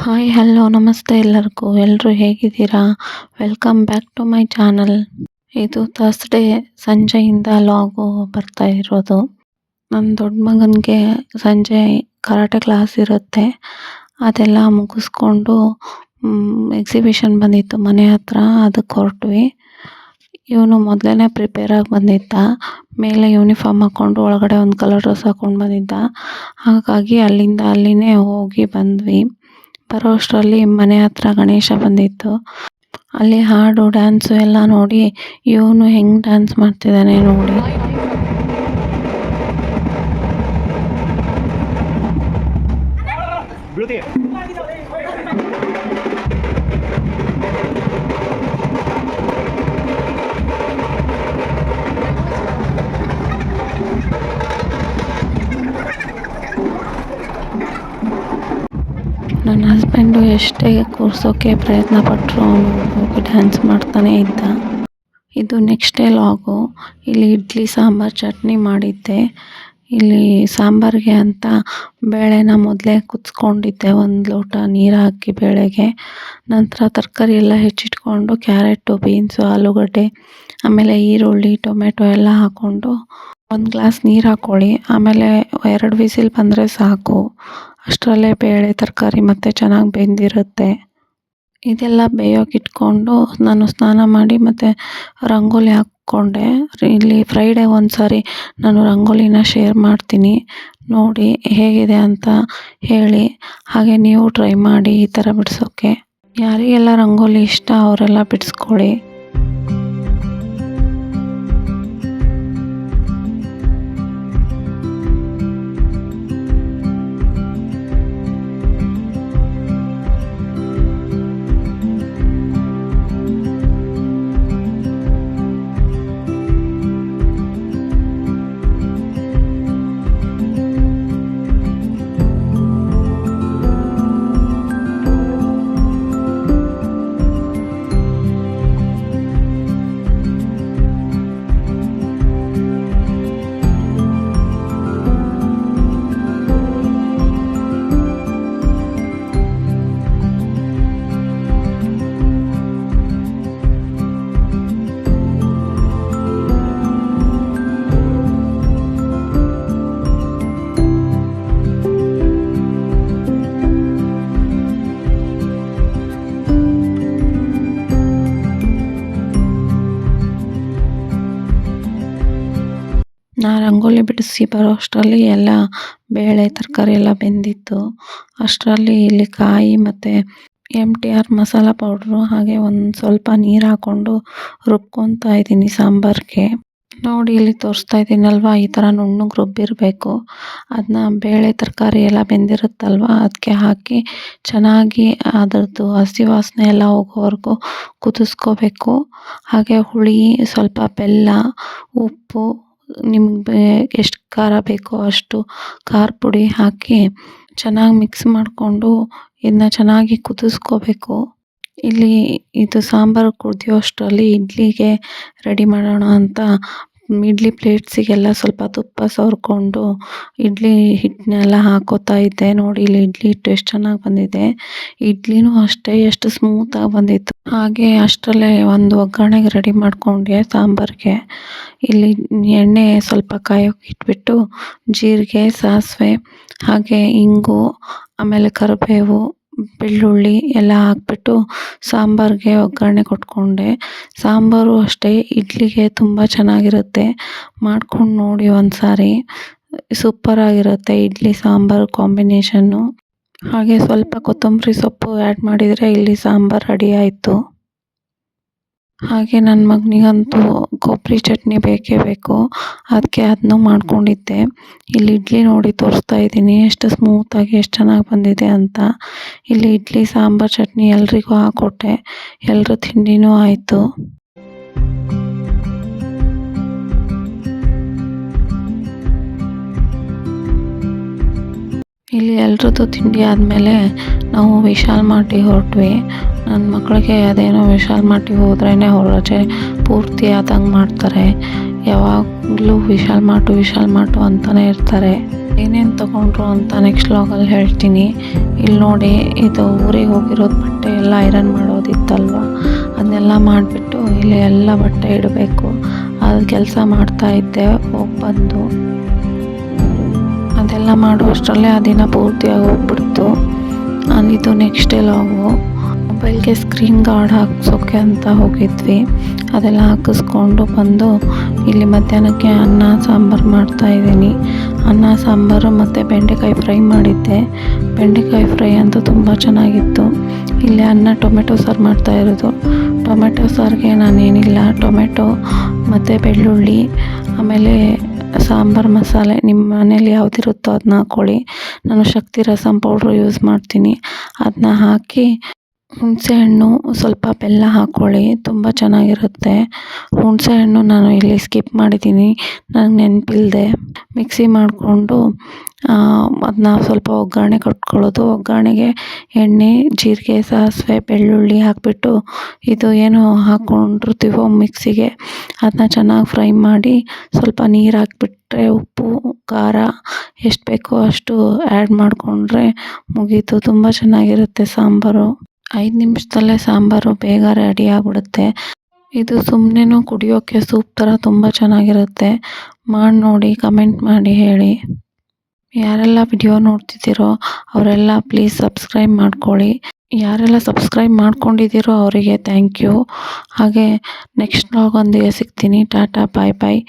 Hi hello ನಮಸ್ತೆ ಎಲ್ಲರಿಗೂ. ಎಲ್ಲರೂ ಹೇಗಿದ್ದೀರಾ? Welcome back to my channel. ಇದು ಥರ್ಸ್ಡೇ ಸಂಜೆಯಿಂದ ಲಾಗು ಬರ್ತಾ ಇರೋದು. ನನ್ನ ದೊಡ್ಡ ಮಗನಿಗೆ ಸಂಜೆ ಕರಾಟೆ ಕ್ಲಾಸ್ ಇರುತ್ತೆ. ಅದೆಲ್ಲ ಮುಗಿಸ್ಕೊಂಡು ಎಕ್ಸಿಬಿಷನ್ ಬಂದಿತ್ತು ಮನೆ ಹತ್ರ, ಅದಕ್ಕೆ ಹೊರಟ್ವಿ. ಇವನು ಮೊದಲೇ ಪ್ರಿಪೇರ್ ಆಗಿ ಬಂದಿದ್ದ. ಮೇಲೆ ಯೂನಿಫಾರ್ಮ್ ಹಾಕ್ಕೊಂಡು ಒಳಗಡೆ ಒಂದು ಕಲರ್ ಡ್ರೆಸ್ ಹಾಕ್ಕೊಂಡು ಬಂದಿದ್ದ. ಹಾಗಾಗಿ ಅಲ್ಲಿಂದ ಹೋಗಿ ಬಂದ್ವಿ. ಬರೋ ಅಷ್ಟರಲ್ಲಿ ಮನೆ ಹತ್ರ ಗಣೇಶ ಬಂದಿತ್ತು. ಅಲ್ಲಿ ಹಾಡು ಡ್ಯಾನ್ಸು ಎಲ್ಲ ನೋಡಿ ಇವನು ಹೆಂಗೆ ಡ್ಯಾನ್ಸ್ ಮಾಡ್ತಿದ್ದಾನೆ ನೋಡಿ. ನನ್ನ ಹಸ್ಬೆಂಡು ಎಷ್ಟೇ ಕೂರಿಸೋಕ್ಕೆ ಪ್ರಯತ್ನ ಪಟ್ಟರು ಅವನು ಹೋಗಿ ಡ್ಯಾನ್ಸ್ ಮಾಡ್ತಾನೇ ಇದ್ದ. ಇದು ನೆಕ್ಸ್ಟ್ ಡೇ ಲಾಗು. ಇಲ್ಲಿ ಇಡ್ಲಿ ಸಾಂಬಾರು ಚಟ್ನಿ ಮಾಡಿದ್ದೆ. ಇಲ್ಲಿ ಸಾಂಬಾರಿಗೆ ಅಂತ ಬೇಳೆನ ಮೊದಲೇ ಕುದಿಸ್ಕೊಂಡಿದ್ದೆ, 1 ಲೋಟ ನೀರು ಹಾಕಿ ಬೇಳೆಗೆ. ನಂತರ ತರಕಾರಿ ಎಲ್ಲ ಹೆಚ್ಚಿಟ್ಕೊಂಡು ಕ್ಯಾರೆಟು, ಬೀನ್ಸು, ಆಲೂಗಡ್ಡೆ, ಆಮೇಲೆ ಈರುಳ್ಳಿ, ಟೊಮೆಟೊ ಎಲ್ಲ ಹಾಕ್ಕೊಂಡು 1 ಗ್ಲಾಸ್ ನೀರು ಹಾಕ್ಕೊಳ್ಳಿ. ಆಮೇಲೆ 2 ವಿಸಿಲ್ ಬಂದರೆ ಸಾಕು. ಅಷ್ಟರಲ್ಲೇ ಬೇಳೆ, ತರಕಾರಿ ಮತ್ತು ಚೆನ್ನಾಗಿ ಬೆಂದಿರುತ್ತೆ. ಇದೆಲ್ಲ ಬೇಯೋಕೆ ಇಟ್ಕೊಂಡು ನಾನು ಸ್ನಾನ ಮಾಡಿ ಮತ್ತು ರಂಗೋಲಿ ಹಾಕ್ಕೊಂಡೆ. ಇಲ್ಲಿ ಫ್ರೈಡೇ ಒಂದು ಸಾರಿ ನಾನು ರಂಗೋಲಿನ ಶೇರ್ ಮಾಡ್ತೀನಿ, ನೋಡಿ ಹೇಗಿದೆ ಅಂತ ಹೇಳಿ. ಹಾಗೆ ನೀವು ಟ್ರೈ ಮಾಡಿ ಈ ಥರ ಬಿಡಿಸೋಕ್ಕೆ. ಯಾರಿಗೆಲ್ಲ ರಂಗೋಲಿ ಇಷ್ಟ ಅವರೆಲ್ಲ ಬಿಡಿಸ್ಕೊಳ್ಳಿ. ನಾ ರಂಗೋಲಿ ಬಿಡಿಸಿ ಬರೋ ಅಷ್ಟರಲ್ಲಿ ಎಲ್ಲ ಬೇಳೆ, ತರಕಾರಿ ಎಲ್ಲ ಬೆಂದಿತ್ತು. ಅಷ್ಟರಲ್ಲಿ ಇಲ್ಲಿ ಕಾಯಿ ಮತ್ತು MTR ಮಸಾಲ ಪೌಡ್ರು, ಹಾಗೆ ಒಂದು ಸ್ವಲ್ಪ ನೀರು ಹಾಕ್ಕೊಂಡು ರುಬ್ಕೊತಾ ಇದ್ದೀನಿ ಸಾಂಬಾರಿಗೆ. ನೋಡಿ ಇಲ್ಲಿ ತೋರಿಸ್ತಾ ಇದ್ದೀನಲ್ವ, ಈ ಥರ ನುಣ್ಣಗೆ ರುಬ್ಬಿರಬೇಕು. ಅದನ್ನ ಬೇಳೆ, ತರಕಾರಿ ಎಲ್ಲ ಬೆಂದಿರುತ್ತಲ್ವ ಅದಕ್ಕೆ ಹಾಕಿ ಚೆನ್ನಾಗಿ ಅದರದ್ದು ಹಸಿ ವಾಸನೆ ಎಲ್ಲ ಹೋಗೋವರೆಗೂ ಕುದಿಸ್ಕೋಬೇಕು. ಹಾಗೆ ಹುಳಿ, ಸ್ವಲ್ಪ ಬೆಲ್ಲ, ಉಪ್ಪು, ನಿಮಗೆ ಎಷ್ಟು ಖಾರ ಬೇಕೋ ಅಷ್ಟು ಖಾರ ಪುಡಿ ಹಾಕಿ ಚೆನ್ನಾಗಿ ಮಿಕ್ಸ್ ಮಾಡಿಕೊಂಡು ಇದನ್ನ ಚೆನ್ನಾಗಿ ಕುದಿಸ್ಕೋಬೇಕು. ಇಲ್ಲಿ ಇದು ಸಾಂಬಾರು ಕುದಿಯೋ ಅಷ್ಟರಲ್ಲಿ ಇಡ್ಲಿಗೆ ರೆಡಿ ಮಾಡೋಣ ಅಂತ ಇಡ್ಲಿ ಪ್ಲೇಟ್ಸಿಗೆಲ್ಲ ಸ್ವಲ್ಪ ತುಪ್ಪ ಸವರ್ಕೊಂಡು ಇಡ್ಲಿ ಹಿಟ್ಟನ್ನೆಲ್ಲ ಹಾಕೋತಾ ಇದ್ದೆ. ನೋಡಿ ಇಲ್ಲಿ ಇಡ್ಲಿ ಹಿಟ್ಟು ಎಷ್ಟು ಚೆನ್ನಾಗಿ ಬಂದಿದೆ. ಇಡ್ಲಿನೂ ಅಷ್ಟೇ ಎಷ್ಟು ಸ್ಮೂತಾಗಿ ಬಂದಿತ್ತು. ಹಾಗೆ ಅಷ್ಟರಲ್ಲೇ ಒಂದು ಒಗ್ಗರಣೆಗೆ ರೆಡಿ ಮಾಡಿಕೊಂಡೆ ಸಾಂಬಾರಿಗೆ. ಇಲ್ಲಿ ಎಣ್ಣೆ ಸ್ವಲ್ಪ ಕಾಯೋಕೆ ಇಟ್ಬಿಟ್ಟು ಜೀರಿಗೆ, ಸಾಸಿವೆ, ಹಾಗೆ ಇಂಗು, ಆಮೇಲೆ ಕರಿಬೇವು, ಬೆಳ್ಳುಳ್ಳಿ ಎಲ್ಲ ಹಾಕ್ಬಿಟ್ಟು ಸಾಂಬಾರಿಗೆ ಒಗ್ಗರಣೆ ಕೊಟ್ಕೊಂಡೆ. ಸಾಂಬಾರು ಅಷ್ಟೇ ಇಡ್ಲಿಗೆ ತುಂಬ ಚೆನ್ನಾಗಿರುತ್ತೆ. ಮಾಡ್ಕೊಂಡು ನೋಡಿ ಒಂದು ಸಾರಿ, ಸೂಪರಾಗಿರುತ್ತೆ ಇಡ್ಲಿ ಸಾಂಬಾರು ಕಾಂಬಿನೇಷನ್ನು. ಹಾಗೆ ಸ್ವಲ್ಪ ಕೊತ್ತಂಬರಿ ಸೊಪ್ಪು ಆ್ಯಡ್ ಮಾಡಿದರೆ ಇಲ್ಲಿ ಸಾಂಬಾರು ರೆಡಿ ಆಯಿತು. ಹಾಗೆ ನನ್ನ ಮಗನಿಗಂತೂ ಕೊಬ್ಬರಿ ಚಟ್ನಿ ಬೇಕೇ ಬೇಕು, ಅದಕ್ಕೆ ಅದನ್ನೂ ಮಾಡ್ಕೊಂಡಿದ್ದೆ. ಇಲ್ಲಿ ಇಡ್ಲಿ ನೋಡಿ ತೋರಿಸ್ತಾ ಇದ್ದೀನಿ ಎಷ್ಟು ಸ್ಮೂತಾಗಿ ಎಷ್ಟು ಚೆನ್ನಾಗಿ ಬಂದಿದೆ ಅಂತ. ಇಲ್ಲಿ ಇಡ್ಲಿ ಸಾಂಬಾರು ಚಟ್ನಿ ಎಲ್ರಿಗೂ ಹಾಕ್ಕೊಟ್ಟೆ, ಎಲ್ಲರ ತಿಂಡಿನೂ ಆಯಿತು. ಇಲ್ಲಿ ಎಲ್ರದ್ದು ತಿಂಡಿ ಆದಮೇಲೆ ನಾವು ವಿಶಾಲ್ ಮಾರ್ಟಿಗೆ ಹೊರಟ್ವಿ. ನನ್ನ ಮಕ್ಕಳಿಗೆ ಅದೇನೋ ವಿಶಾಲ್ ಮಾರ್ಟಿಗೆ ಹೋದ್ರೇ ಅವ್ರ ರಜೆ ಪೂರ್ತಿ ಆದಂಗೆ ಮಾಡ್ತಾರೆ. ಯಾವಾಗಲೂ ವಿಶಾಲ್ ಮಾರ್ಟು ಅಂತಲೇ ಇರ್ತಾರೆ. ಏನೇನು ತೊಗೊಂಡ್ರು ಅಂತ ನೆಕ್ಸ್ಟ್ ವ್ಲಾಗಲ್ಲಿ ಹೇಳ್ತೀನಿ. ಇಲ್ಲಿ ನೋಡಿ, ಇದು ಊರಿಗೆ ಹೋಗಿರೋದು ಬಟ್ಟೆ ಎಲ್ಲ ಐರನ್ ಮಾಡೋದಿತ್ತಲ್ವ, ಅದನ್ನೆಲ್ಲ ಮಾಡಿಬಿಟ್ಟು ಇಲ್ಲಿ ಎಲ್ಲ ಬಟ್ಟೆ ಇಡಬೇಕು. ಅದು ಕೆಲಸ ಮಾಡ್ತಾಯಿದ್ದೆ ಹೋಗಿ ಬಂದು. ಅದೆಲ್ಲ ಮಾಡುವಷ್ಟರಲ್ಲೇ ಆ ದಿನ ಪೂರ್ತಿಯಾಗಿ ಹೋಗ್ಬಿಡ್ತು. ಇದು ನೆಕ್ಸ್ಟ್ ಡೇ ವ್ಲಾಗು. ಮೊಬೈಲ್ಗೆ ಸ್ಕ್ರೀನ್ ಗಾರ್ಡ್ ಹಾಕ್ಸೋಕ್ಕೆ ಅಂತ ಹೋಗಿದ್ವಿ. ಅದೆಲ್ಲ ಹಾಕಿಸ್ಕೊಂಡು ಬಂದು ಇಲ್ಲಿ ಮಧ್ಯಾಹ್ನಕ್ಕೆ ಅನ್ನ ಸಾಂಬಾರು ಮಾಡ್ತಾಯಿದ್ದೀನಿ. ಅನ್ನ ಸಾಂಬಾರು ಮತ್ತು ಬೆಂಡೆಕಾಯಿ ಫ್ರೈ ಮಾಡಿದ್ದೆ. ಬೆಂಡೆಕಾಯಿ ಫ್ರೈ ಅಂತೂ ತುಂಬ ಚೆನ್ನಾಗಿತ್ತು. ಇಲ್ಲಿ ಅನ್ನ ಟೊಮೆಟೊ ಸಾರು ಮಾಡ್ತಾಯಿರೋದು. ಟೊಮೆಟೊ ಸಾರಿಗೆ ನಾನೇನಿಲ್ಲ, ಟೊಮೆಟೊ ಮತ್ತು ಬೆಳ್ಳುಳ್ಳಿ, ಆಮೇಲೆ ಸಾಂಬಾರು ಮಸಾಲೆ ನಿಮ್ಮ ಮನೇಲಿ ಯಾವುದಿರುತ್ತೋ ಅದನ್ನ ಹಾಕ್ಕೊಳ್ಳಿ. ನಾನು ಶಕ್ತಿ ರಸಂ ಪೌಡ್ರು ಯೂಸ್ ಮಾಡ್ತೀನಿ. ಅದನ್ನ ಹಾಕಿ ಹುಣಸೆಹಣ್ಣು, ಸ್ವಲ್ಪ ಬೆಲ್ಲ ಹಾಕ್ಕೊಳ್ಳಿ, ತುಂಬ ಚೆನ್ನಾಗಿರುತ್ತೆ. ಹುಣಸೆಹಣ್ಣು ನಾನು ಇಲ್ಲಿ ಸ್ಕಿಪ್ ಮಾಡಿದ್ದೀನಿ, ನನಗೆ ನೆನಪಿಲ್ಲದೆ. ಮಿಕ್ಸಿ ಮಾಡಿಕೊಂಡು ಅದನ್ನ ಸ್ವಲ್ಪ ಒಗ್ಗರಣೆ ಕೊಟ್ಕೊಳ್ಳೋದು. ಒಗ್ಗರಣೆಗೆ ಎಣ್ಣೆ, ಜೀರಿಗೆ, ಸಾಸಿವೆ, ಬೆಳ್ಳುಳ್ಳಿ ಹಾಕಿಬಿಟ್ಟು ಇದು ಏನು ಹಾಕ್ಕೊಂಡಿರ್ತೀವೋ ಮಿಕ್ಸಿಗೆ ಅದನ್ನ ಚೆನ್ನಾಗಿ ಫ್ರೈ ಮಾಡಿ ಸ್ವಲ್ಪ ನೀರು ಹಾಕ್ಬಿಟ್ರೆ, ಉಪ್ಪು ಖಾರ ಎಷ್ಟು ಬೇಕೋ ಅಷ್ಟು ಆ್ಯಡ್ ಮಾಡಿಕೊಂಡ್ರೆ ಮುಗೀತು. ತುಂಬ ಚೆನ್ನಾಗಿರುತ್ತೆ ಸಾಂಬಾರು. 5 ನಿಮಿಷದಲ್ಲೇ ಸಾಂಬಾರು ಬೇಗ ರೆಡಿ ಆಗಿಬಿಡುತ್ತೆ. ಇದು ಸುಮ್ಮನೆನೂ ಕುಡಿಯೋಕ್ಕೆ ಸೂಪ್ ಥರ ತುಂಬ ಚೆನ್ನಾಗಿರುತ್ತೆ. ಮಾಡಿ ನೋಡಿ, ಕಮೆಂಟ್ ಮಾಡಿ ಹೇಳಿ. ಯಾರೆಲ್ಲ ವಿಡಿಯೋ ನೋಡ್ತಿದ್ದೀರೋ ಅವರೆಲ್ಲ ಪ್ಲೀಸ್ ಸಬ್ಸ್ಕ್ರೈಬ್ ಮಾಡ್ಕೊಳ್ಳಿ. ಯಾರೆಲ್ಲ ಸಬ್ಸ್ಕ್ರೈಬ್ ಮಾಡ್ಕೊಂಡಿದ್ದೀರೋ ಅವರಿಗೆ ಥ್ಯಾಂಕ್ ಯು. ಹಾಗೆ ನೆಕ್ಸ್ಟ್ ವ್ಲಾಗೊಂದಿಗೆ ಸಿಗ್ತೀನಿ. ಟಾಟಾ, ಬಾಯ್ ಬಾಯ್.